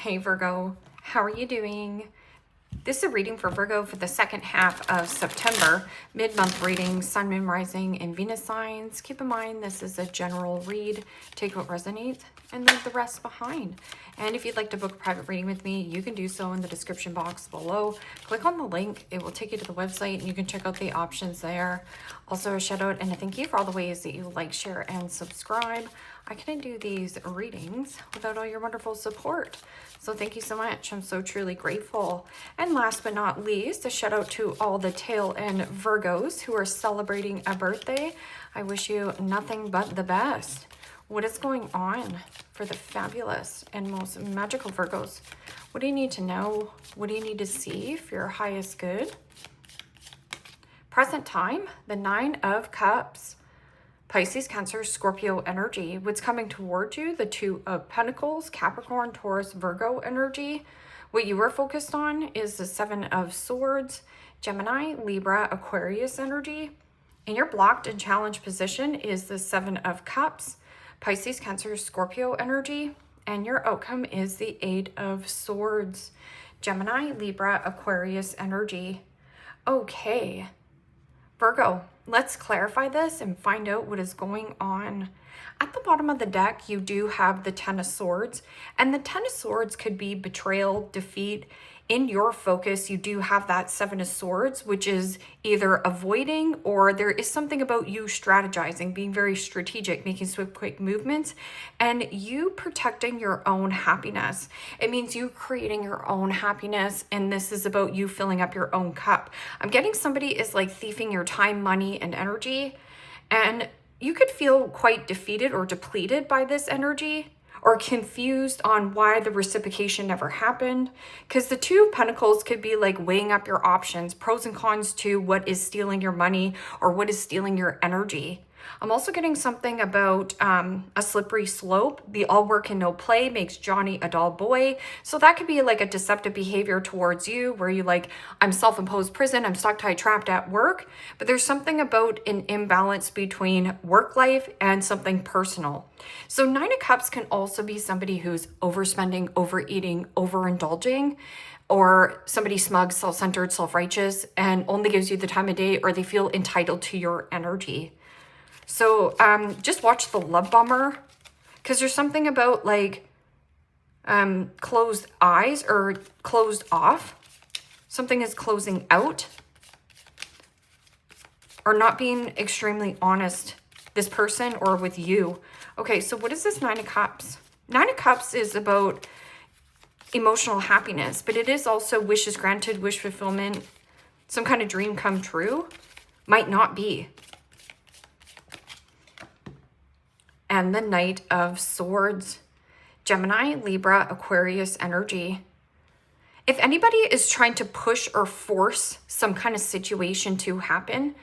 Hey Virgo, how are you doing? This is a reading for Virgo for the second half of September, mid-month reading, Sun, Moon, Rising, and Venus signs. Keep in mind this is a general read. Take what resonates and leave the rest behind. And if you'd like to book a private reading with me, you can do so in the description box below. Click on the link. It will take you to the website and you can check out the options there. Also a shout out and a thank you for all the ways that you like, share, and subscribe. I couldn't do these readings without all your wonderful support. So thank you so much. I'm so truly grateful. And last but not least, a shout out to all the tail end Virgos who are celebrating a birthday. I wish you nothing but the best. What is going on for the fabulous and most magical Virgos? What do you need to know? What do you need to see for your highest good? Present time, the Nine of Cups. Pisces, Cancer, Scorpio energy. What's coming towards you? The Two of Pentacles, Capricorn, Taurus, Virgo energy. What you are focused on is the Seven of Swords, Gemini, Libra, Aquarius energy. And your blocked and challenged position is the Seven of Cups, Pisces, Cancer, Scorpio energy. And your outcome is the Eight of Swords, Gemini, Libra, Aquarius energy. Okay, Virgo, let's clarify this and find out what is going on. At the bottom of the deck, you do have the Ten of Swords, and the Ten of Swords could be betrayal, defeat. In your focus, you do have that Seven of Swords, which is either avoiding or there is something about you strategizing, being very strategic, making swift, quick movements, and you protecting your own happiness. It means you creating your own happiness, and this is about you filling up your own cup. I'm getting somebody is like thieving your time, money, and energy, and you could feel quite defeated or depleted by this energy, or confused on why the reciprocation never happened. Because the Two of Pentacles could be like weighing up your options, pros and cons to what is stealing your money or what is stealing your energy. I'm also getting something about a slippery slope. The all work and no play makes Johnny a dull boy. So that could be like a deceptive behavior towards you where you like, I'm self-imposed prison, I'm stuck, tied, trapped at work. But there's something about an imbalance between work life and something personal. So Nine of Cups can also be somebody who's overspending, overeating, overindulging, or somebody smug, self-centered, self-righteous, and only gives you the time of day, or they feel entitled to your energy. So just watch the love bomber, because there's something about like closed eyes or closed off. Something is closing out or not being extremely honest, this person or with you. Okay, so what is this Nine of Cups? Nine of Cups is about emotional happiness, but it is also wishes granted, wish fulfillment, some kind of dream come true. Might not be. And the Knight of Swords, Gemini, Libra, Aquarius energy. If anybody is trying to push or force some kind of situation to happen,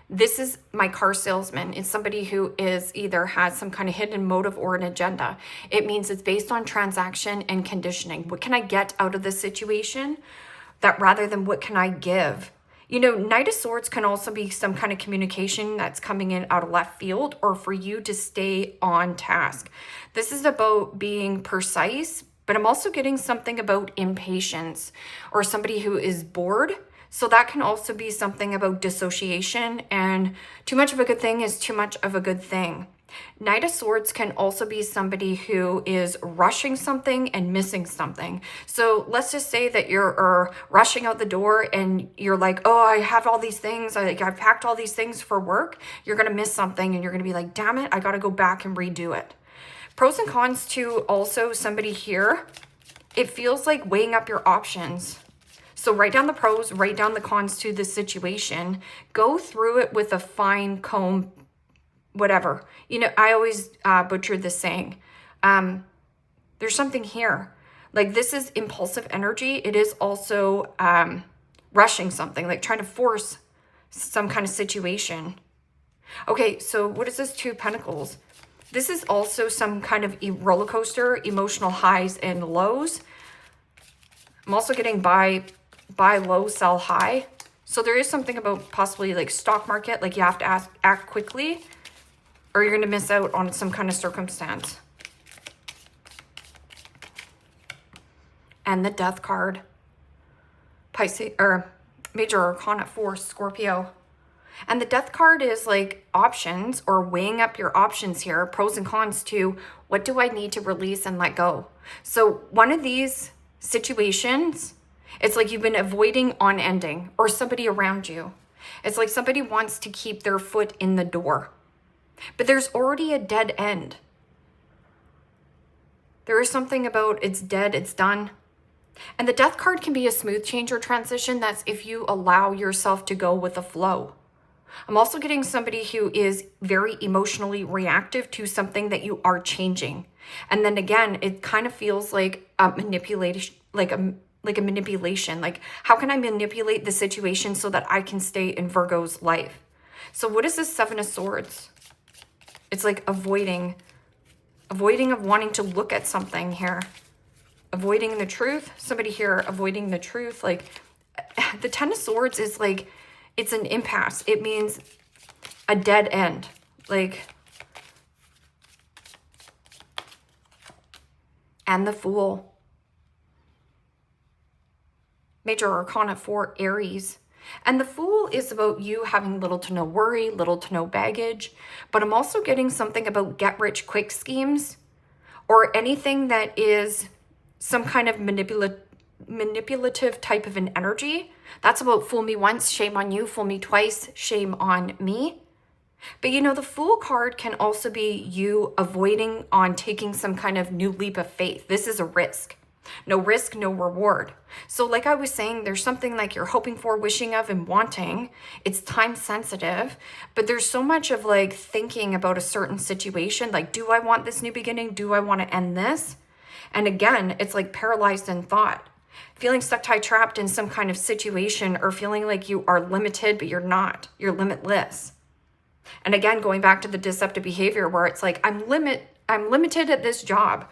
this is my car salesman. It's somebody who is either has some kind of hidden motive or an agenda. It means it's based on transaction and conditioning. What can I get out of this situation? That rather than what can I give? You know, Knight of Swords can also be some kind of communication that's coming in out of left field or for you to stay on task. This is about being precise, but I'm also getting something about impatience or somebody who is bored. So that can also be something about dissociation, and too much of a good thing is too much of a good thing. Knight of Swords can also be somebody who is rushing something and missing something. So let's just say that you're rushing out the door and you're like, oh, I have all these things. I've packed all these things for work. You're going to miss something and you're going to be like, damn it, I got to go back and redo it. Pros and cons to also somebody here. It feels like weighing up your options. So write down the pros, write down the cons to the situation. Go through it with a fine comb, whatever. You know, I always butcher this saying. There's something here. Like this is impulsive energy. It is also rushing something, like trying to force some kind of situation. Okay, so what is this Two of Pentacles? This is also some kind of roller coaster, emotional highs and lows. I'm also getting buy low, sell high. So there is something about possibly like stock market, like you have to act quickly or you're going to miss out on some kind of circumstance. and the Death card. Pisces, or Major Arcana 4, Scorpio. And the Death card is like options, or weighing up your options here, pros and cons to what do I need to release and let go. So one of these situations, it's like you've been avoiding on ending, or somebody around you. It's like somebody wants to keep their foot in the door, but there's already a dead end. There is something about it's dead, it's done. And the Death card can be a smooth change or transition. That's if you allow yourself to go with the flow. I'm also getting somebody who is very emotionally reactive to something that you are changing. And then again, it kind of feels like a manipulation, like a manipulation. Like, how can I manipulate the situation so that I can stay in Virgo's life? So what is this Seven of Swords? It's like avoiding of wanting to look at something here. Avoiding the truth. Somebody here avoiding the truth. Like, the Ten of Swords is like, it's an impasse. It means a dead end. Like, and the Fool. Major Arcana 4, Aries. And the Fool is about you having little to no worry, little to no baggage. But I'm also getting something about get-rich-quick schemes, or anything that is some kind of manipulative type of an energy. That's about fool me once, shame on you, fool me twice, shame on me. But you know, the Fool card can also be you avoiding on taking some kind of new leap of faith. This is a risk. No risk, no reward. So like I was saying, there's something like you're hoping for, wishing of, and wanting. It's time sensitive, but there's so much of like thinking about a certain situation. Like, do I want this new beginning? Do I want to end this? And again, it's like paralyzed in thought. Feeling stuck, tied, trapped in some kind of situation, or feeling like you are limited, but you're not. You're limitless. And again, going back to the deceptive behavior where it's like, I'm limited at this job.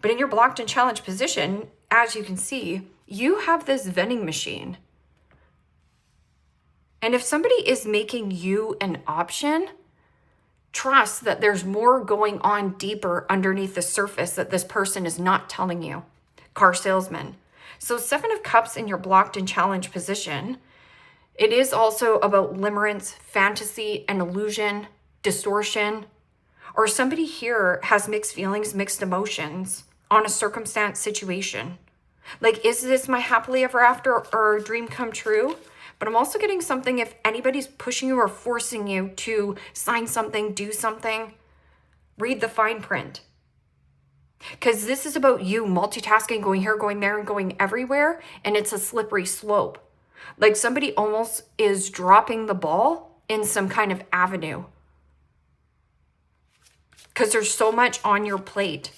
But in your blocked and challenged position, as you can see, you have this vending machine. And if somebody is making you an option, trust that there's more going on deeper underneath the surface that this person is not telling you. Car salesman. So 7 of Cups in your blocked and challenged position. It is also about limerence, fantasy, and illusion, distortion. Or somebody here has mixed feelings, mixed emotions on a circumstance, situation. Like, is this my happily ever after or dream come true? But I'm also getting something if anybody's pushing you or forcing you to sign something, do something, read the fine print. Because this is about you multitasking, going here, going there, and going everywhere. And it's a slippery slope. Like somebody almost is dropping the ball in some kind of avenue. Because there's so much on your plate.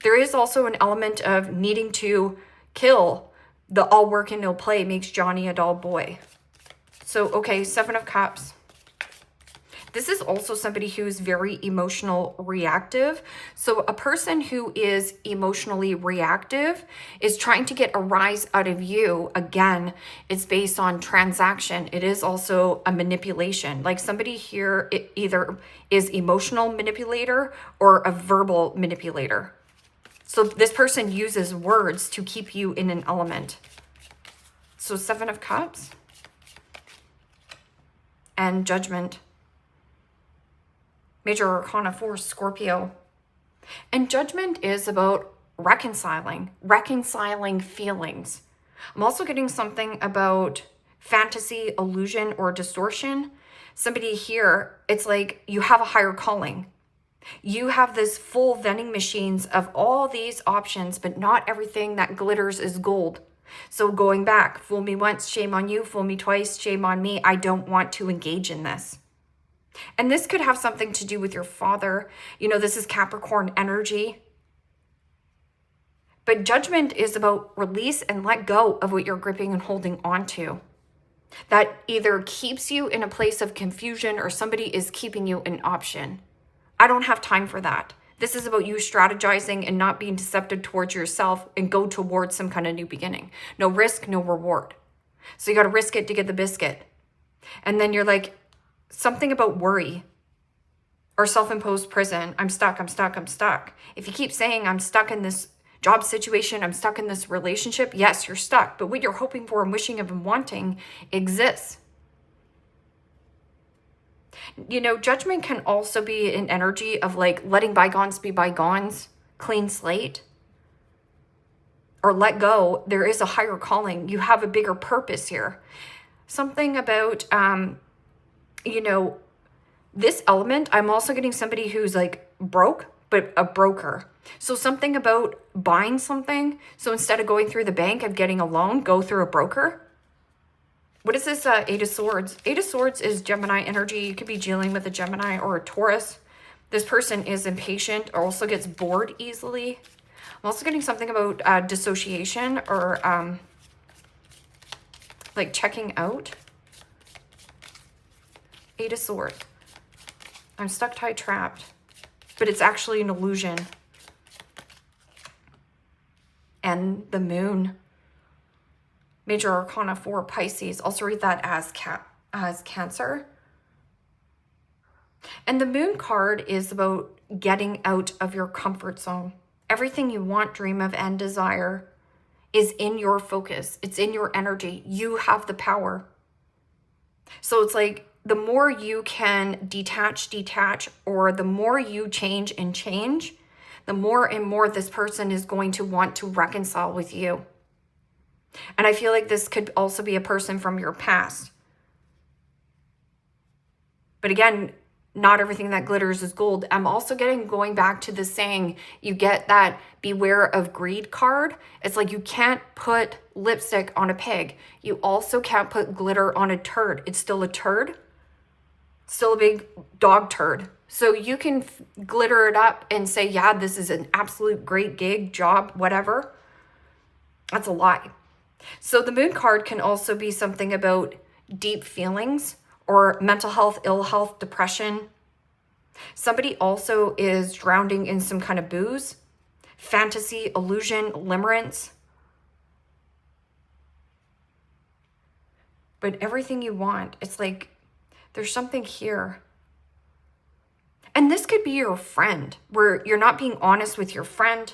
There is also an element of needing to kill the all work and no play makes Johnny a dull boy. So, okay, 7 of Cups. This is also somebody who's very emotional reactive. So a person who is emotionally reactive is trying to get a rise out of you. Again, it's based on transaction. It is also a manipulation. Like somebody here, it either is emotional manipulator or a verbal manipulator. So this person uses words to keep you in an element. So 7 of Cups and Judgment. Major Arcana 4, Scorpio. And Judgment is about reconciling feelings. I'm also getting something about fantasy, illusion, or distortion. Somebody here, it's like you have a higher calling. You have this full vending machines of all these options, but not everything that glitters is gold. So going back, fool me once, shame on you, fool me twice, shame on me. I don't want to engage in this. And this could have something to do with your father. You know, this is Capricorn energy. But Judgment is about release and let go of what you're gripping and holding on to. That either keeps you in a place of confusion or somebody is keeping you an option. I don't have time for that. This is about you strategizing and not being deceptive towards yourself and go towards some kind of new beginning. No risk, no reward. So you got to risk it to get the biscuit. And then you're like, something about worry or self-imposed prison. I'm stuck, I'm stuck, I'm stuck. If you keep saying I'm stuck in this job situation, I'm stuck in this relationship. Yes, you're stuck, but what you're hoping for and wishing of and wanting exists. You know, judgment can also be an energy of like letting bygones be bygones, clean slate, or let go. There is a higher calling. You have a bigger purpose here. Something about, you know, this element, I'm also getting somebody who's like broke, but a broker. So something about buying something. So instead of going through the bank of getting a loan, go through a broker. What is this Eight of Swords? Eight of Swords is Gemini energy. You could be dealing with a Gemini or a Taurus. This person is impatient or also gets bored easily. I'm also getting something about dissociation or like checking out. Eight of Swords. I'm stuck, tied, trapped. But it's actually an illusion. And the Moon. Major Arcana 4, Pisces. Also read that as Cancer. And the Moon card is about getting out of your comfort zone. Everything you want, dream of, and desire is in your focus. It's in your energy. You have the power. So it's like the more you can detach, or the more you change and change, the more and more this person is going to want to reconcile with you. And I feel like this could also be a person from your past. But again, not everything that glitters is gold. I'm also going back to the saying, you get that beware of greed card. It's like you can't put lipstick on a pig. You also can't put glitter on a turd. It's still a turd. Still a big dog turd. So you can glitter it up and say, yeah, this is an absolute great gig, job, whatever. That's a lie. So the Moon card can also be something about deep feelings or mental health, ill health, depression. Somebody also is drowning in some kind of booze, fantasy, illusion, limerence. But everything you want, it's like there's something here. And this could be your friend, where you're not being honest with your friend.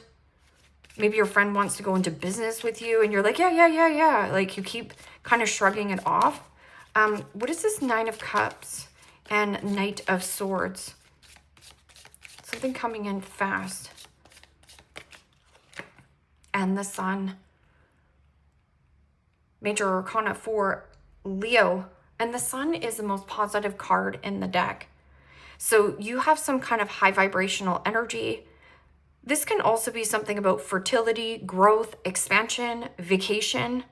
Maybe your friend wants to go into business with you and you're like, yeah. Like you keep kind of shrugging it off. What is this Nine of Cups and Knight of Swords? Something coming in fast. And the Sun. Major Arcana 4, Leo. And the Sun is the most positive card in the deck. So you have some kind of high vibrational energy. This can also be something about fertility, growth, expansion, vacation.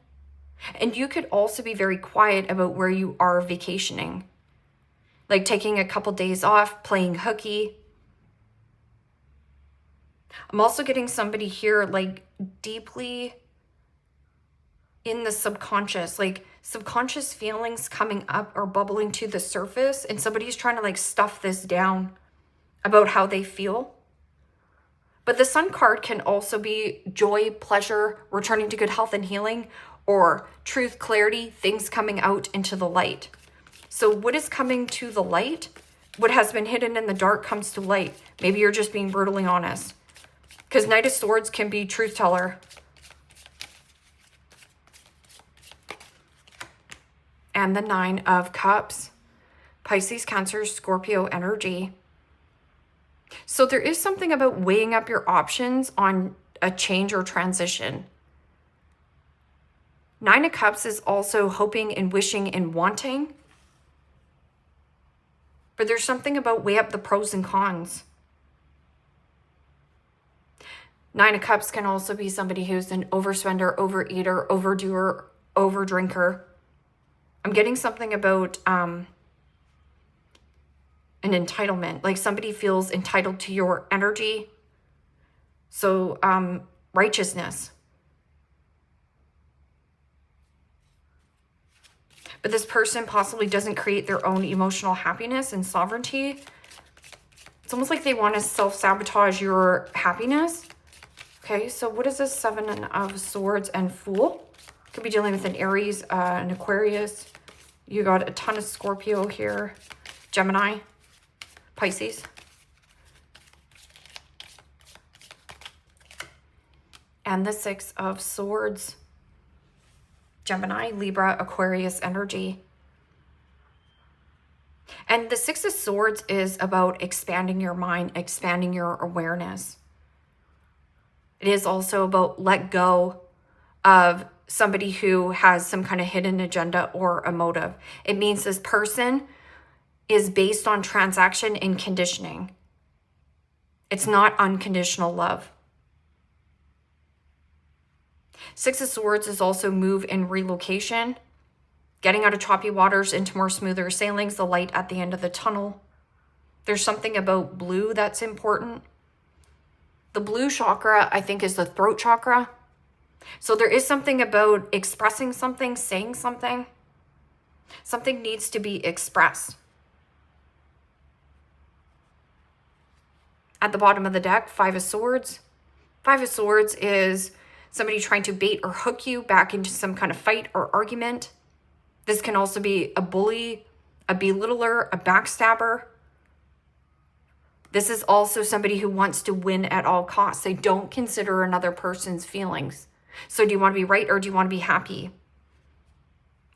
And you could also be very quiet about where you are vacationing. Like taking a couple days off, playing hooky. I'm also getting somebody here like deeply in the subconscious, like subconscious feelings coming up or bubbling to the surface, and somebody's trying to like stuff this down about how they feel. But the Sun card can also be joy, pleasure, returning to good health and healing, or truth, clarity, things coming out into the light. So what is coming to the light? What has been hidden in the dark comes to light. Maybe you're just being brutally honest. Because Knight of Swords can be truth teller. And the Nine of Cups. Pisces, Cancer, Scorpio energy. So there is something about weighing up your options on a change or transition. Nine of Cups is also hoping and wishing and wanting. But there's something about weigh up the pros and cons. Nine of Cups can also be somebody who's an overspender, overeater, overdoer, overdrinker. I'm getting something about an entitlement, like somebody feels entitled to your energy. So righteousness. But this person possibly doesn't create their own emotional happiness and sovereignty. It's almost like they want to self-sabotage your happiness. Okay, so what is this Seven of Swords and Fool? Could be dealing with an Aries, an Aquarius. You got a ton of Scorpio here. Gemini, Pisces. And the Six of Swords. Gemini, Libra, Aquarius energy. And the Six of Swords is about expanding your mind, expanding your awareness. It is also about let go of somebody who has some kind of hidden agenda or a motive. It means this person is based on transaction and conditioning. It's not unconditional love. Six of Swords is also move and relocation, getting out of choppy waters into more smoother sailings, the light at the end of the tunnel. There's something about blue that's important. The blue chakra, I think, is the throat chakra. So there is something about expressing something, saying something. Something needs to be expressed. At the bottom of the deck, Five of Swords. Five of Swords is somebody trying to bait or hook you back into some kind of fight or argument. This can also be a bully, a belittler, a backstabber. This is also somebody who wants to win at all costs. They don't consider another person's feelings. So do you want to be right or do you want to be happy?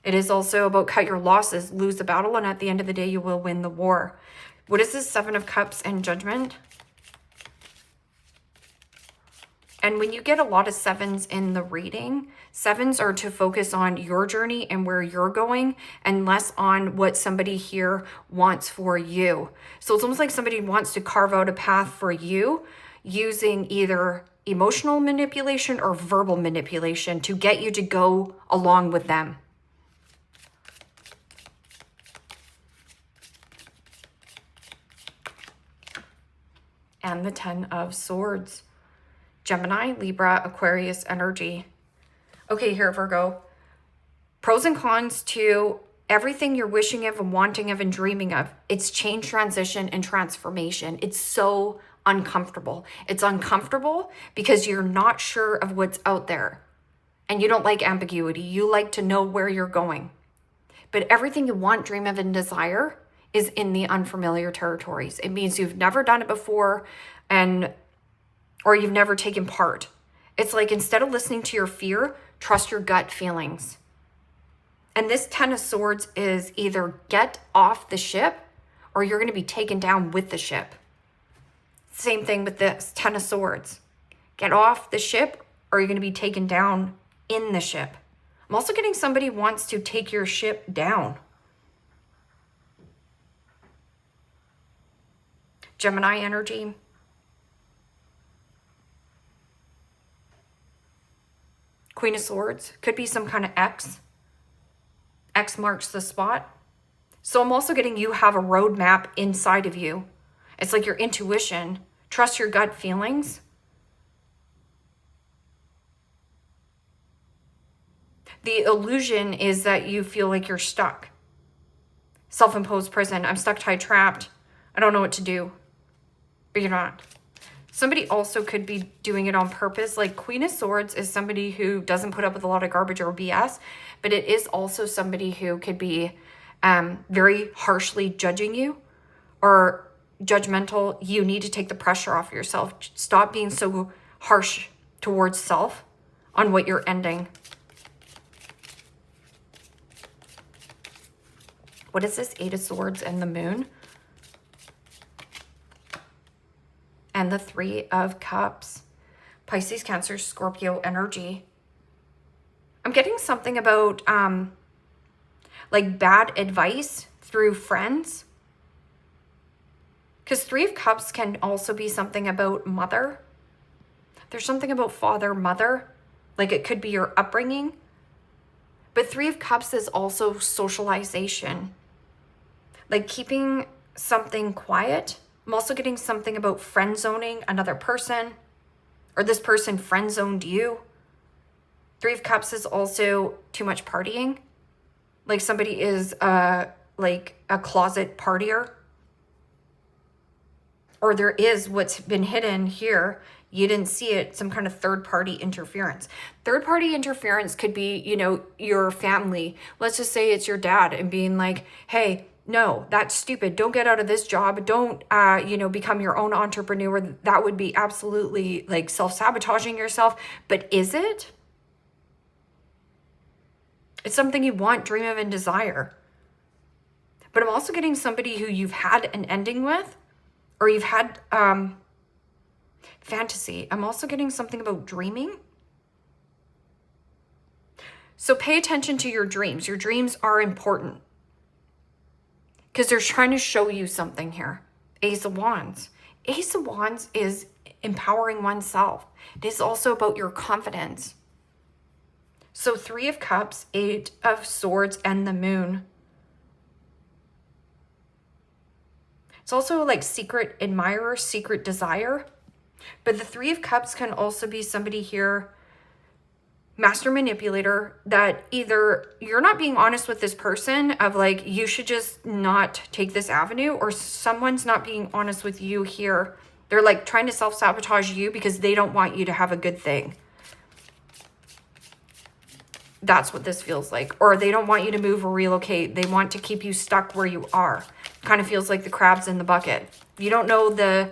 It is also about cut your losses, lose the battle, and at the end of the day, you will win the war. What is this Seven of Cups and Judgment? And when you get a lot of sevens in the reading, sevens are to focus on your journey and where you're going and less on what somebody here wants for you. So it's almost like somebody wants to carve out a path for you using either emotional manipulation or verbal manipulation to get you to go along with them. And the Ten of Swords. Gemini, Libra, Aquarius energy. Okay, here, Virgo. Pros and cons to everything you're wishing of and wanting of and dreaming of. It's change, transition, and transformation. It's so uncomfortable. It's uncomfortable because you're not sure of what's out there. And you don't like ambiguity. You like to know where you're going. But everything you want, dream of, and desire is in the unfamiliar territories. It means you've never done it before or you've never taken part. It's like instead of listening to your fear, trust your gut feelings. And this Ten of Swords is either get off the ship or you're going to be taken down with the ship. Same thing with this Ten of Swords. Get off the ship or you're going to be taken down in the ship. I'm also getting somebody wants to take your ship down. Gemini energy. Queen of Swords. Could be some kind of X. X marks the spot. So I'm also getting you have a roadmap inside of you. It's like your intuition. Trust your gut feelings. The illusion is that you feel like you're stuck. Self-imposed prison. I'm stuck, tied, trapped. I don't know what to do. But you're not. Somebody also could be doing it on purpose. Like Queen of Swords is somebody who doesn't put up with a lot of garbage or BS, but it is also somebody who could be very harshly judging you or judgmental. You need to take the pressure off yourself. Stop being so harsh towards self on what you're ending. What is this? Eight of Swords and the Moon. And the Three of Cups. Pisces, Cancer, Scorpio energy. I'm getting something about like bad advice through friends. Because Three of Cups can also be something about mother. There's something about father, mother. Like it could be your upbringing. But Three of Cups is also socialization. Like keeping something quiet. I'm also getting something about friend zoning another person, or this person friend zoned you. Three of Cups is also too much partying. Like somebody is like a closet partier. Or there is what's been hidden here. You didn't see it, some kind of third-party interference. Third-party interference could be, you know, your family. Let's just say it's your dad and being like, hey, no, that's stupid. Don't get out of this job. Don't, you know, become your own entrepreneur. That would be absolutely like self-sabotaging yourself. But is it? It's something you want, dream of, and desire. But I'm also getting somebody who you've had an ending with, or you've had fantasy. I'm also getting something about dreaming. So pay attention to your dreams. Your dreams are important because they're trying to show you something here. Ace of Wands. Ace of Wands is empowering oneself. It is also about your confidence. So 3 of Cups, 8 of Swords, and the Moon. It's also like secret admirer, secret desire. But the 3 of Cups can also be somebody here, master manipulator, that either you're not being honest with this person of like, you should just not take this avenue, or someone's not being honest with you here. They're like trying to self-sabotage you because they don't want you to have a good thing. That's what this feels like. Or they don't want you to move or relocate. They want to keep you stuck where you are. Kind of feels like the crabs in the bucket. You don't know the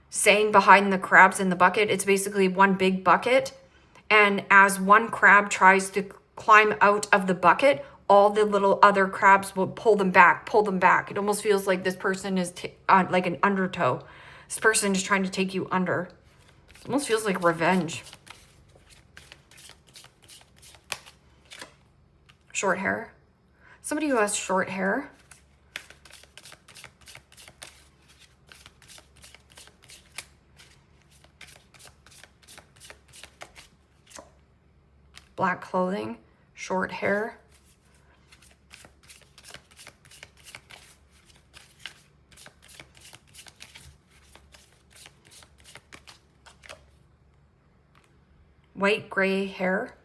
saying behind the crabs in the bucket. It's basically one big bucket. And as one crab tries to climb out of the bucket, all the little other crabs will pull them back, pull them back. It almost feels like this person is like an undertow. This person is trying to take you under. It almost feels like revenge. Short hair. Somebody who has short hair. Black clothing, short hair. White, gray hair.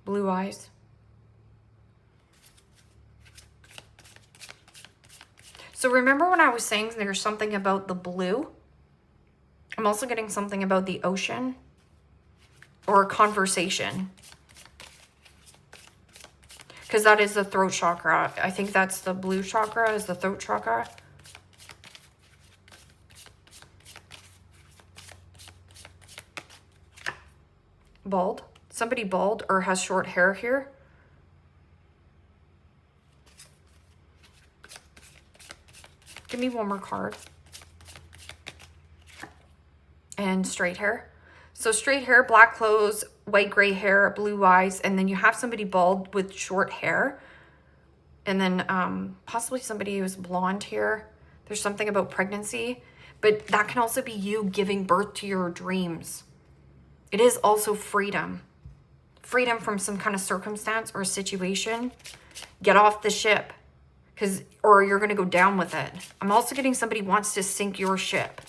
Blue eyes. So remember when I was saying there's something about the blue? I'm also getting something about the ocean or a conversation. Because that is the throat chakra. I think that's the blue chakra is the throat chakra. Bald. Somebody bald or has short hair here. Give me one more card. And straight hair. So straight hair, black clothes, white, gray hair, blue eyes, and then you have somebody bald with short hair. And then possibly somebody who's blonde here. There's something about pregnancy, but that can also be you giving birth to your dreams. It is also freedom. Freedom from some kind of circumstance or situation. Get off the ship, or you're going to go down with it. I'm also getting somebody wants to sink your ship.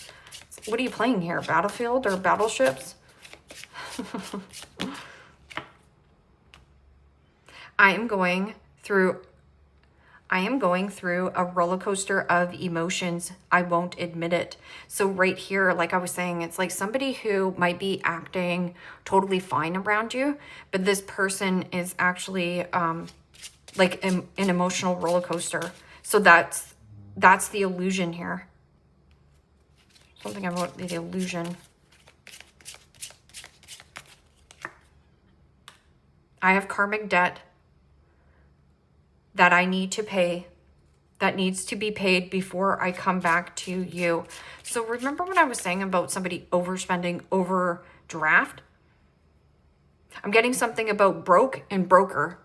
What are you playing here? Battlefield or battleships? I am going through a roller coaster of emotions. I won't admit it. So right here, like I was saying, it's like somebody who might be acting totally fine around you, but this person is actually like an emotional roller coaster. So that's the illusion here. Something about the illusion. I have karmic debt that I need to pay, that needs to be paid before I come back to you. So remember what I was saying about somebody overspending, overdraft? I'm getting something about broke and broker.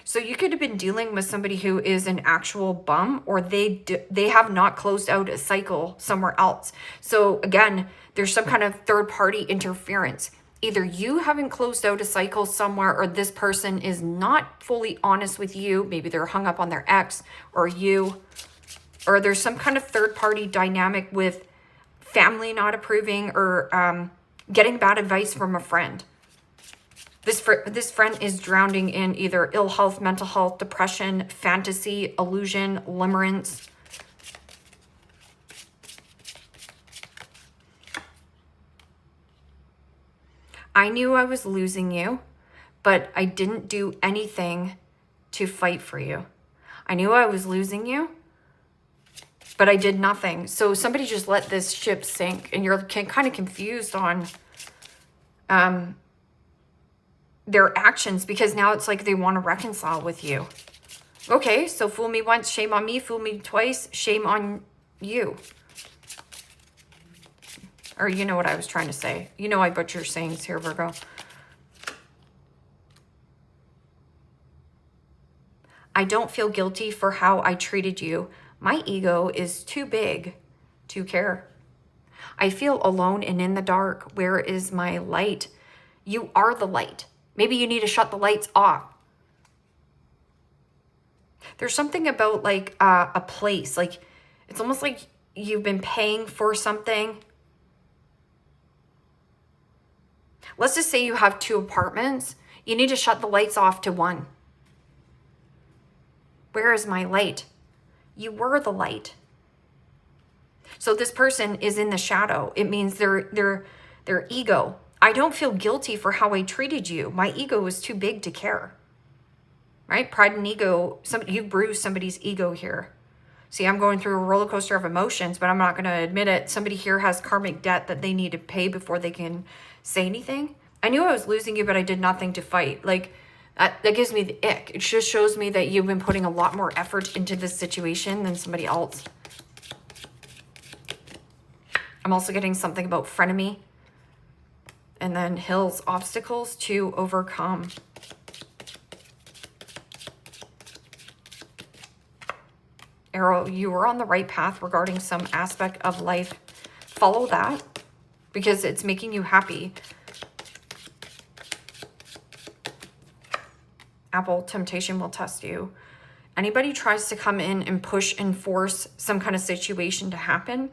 So you could have been dealing with somebody who is an actual bum, or they have not closed out a cycle somewhere else. So again, there's some kind of third party interference. Either you haven't closed out a cycle somewhere, or this person is not fully honest with you. Maybe they're hung up on their ex or you, or there's some kind of third party dynamic with family not approving, or getting bad advice from a friend. This friend is drowning in either ill health, mental health, depression, fantasy, illusion, limerence. I knew I was losing you, but I didn't do anything to fight for you. I knew I was losing you, but I did nothing. So somebody just let this ship sink, and you're kind of confused on their actions, because now it's like they want to reconcile with you. Okay, so fool me once, shame on me. Fool me twice, shame on you. Or you know what I was trying to say. You know I butcher sayings here, Virgo. I don't feel guilty for how I treated you. My ego is too big to care. I feel alone and in the dark. Where is my light? You are the light. Maybe you need to shut the lights off. There's something about like a place. Like it's almost like you've been paying for something. Let's just say you have 2 apartments. You need to shut the lights off to one. Where is my light? You were the light. So this person is in the shadow. It means their ego. I don't feel guilty for how I treated you. My ego was too big to care. Right? Pride and ego. You bruised somebody's ego here. See, I'm going through a roller coaster of emotions, but I'm not going to admit it. Somebody here has karmic debt that they need to pay before they can say anything. I knew I was losing you, but I did nothing to fight. Like, that gives me the ick. It just shows me that you've been putting a lot more effort into this situation than somebody else. I'm also getting something about frenemy. And then hills, obstacles to overcome. Arrow, you are on the right path regarding some aspect of life. Follow that because it's making you happy. Apple, temptation will test you. Anybody tries to come in and push and force some kind of situation to happen,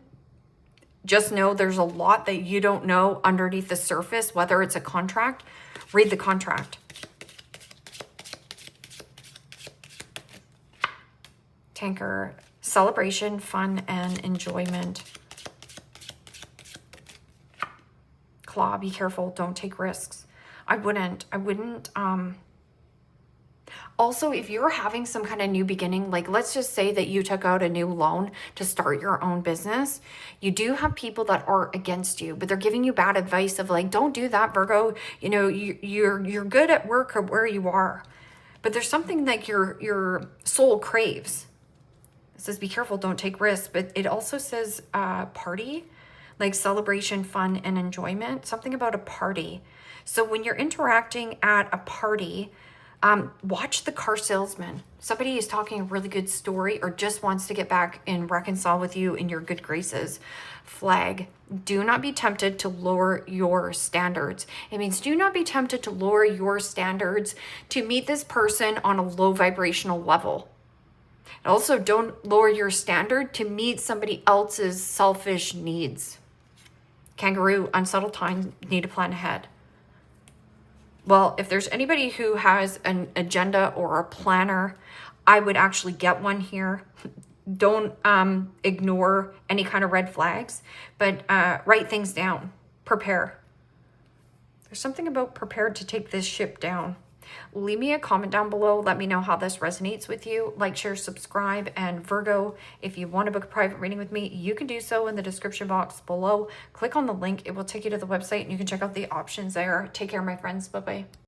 just know there's a lot that you don't know underneath the surface, whether it's a contract. Read the contract. Tanker, celebration, fun, and enjoyment. Claw, be careful. Don't take risks. I wouldn't. Also, if you're having some kind of new beginning, like let's just say that you took out a new loan to start your own business, you do have people that are against you, but they're giving you bad advice of like, don't do that, Virgo. You know, you're good at work or where you are, but there's something like your soul craves. It says, be careful, don't take risks, but it also says party, like celebration, fun, and enjoyment, something about a party. So when you're interacting at a party, watch the car salesman. Somebody is talking a really good story or just wants to get back and reconcile with you in your good graces. Flag, do not be tempted to lower your standards. It means do not be tempted to lower your standards to meet this person on a low vibrational level. Also, don't lower your standard to meet somebody else's selfish needs. Kangaroo, unsettled time, need to plan ahead. Well, if there's anybody who has an agenda or a planner, I would actually get one here. Don't ignore any kind of red flags, but write things down. Prepare. There's something about prepared to take this ship down. Leave me a comment down below. Let me know how this resonates with you. Like, share, subscribe, and Virgo, if you want to book a private reading with me, you can do so in the description box below. Click on the link. It will take you to the website and you can check out the options there. Take care, my friends. Bye-bye.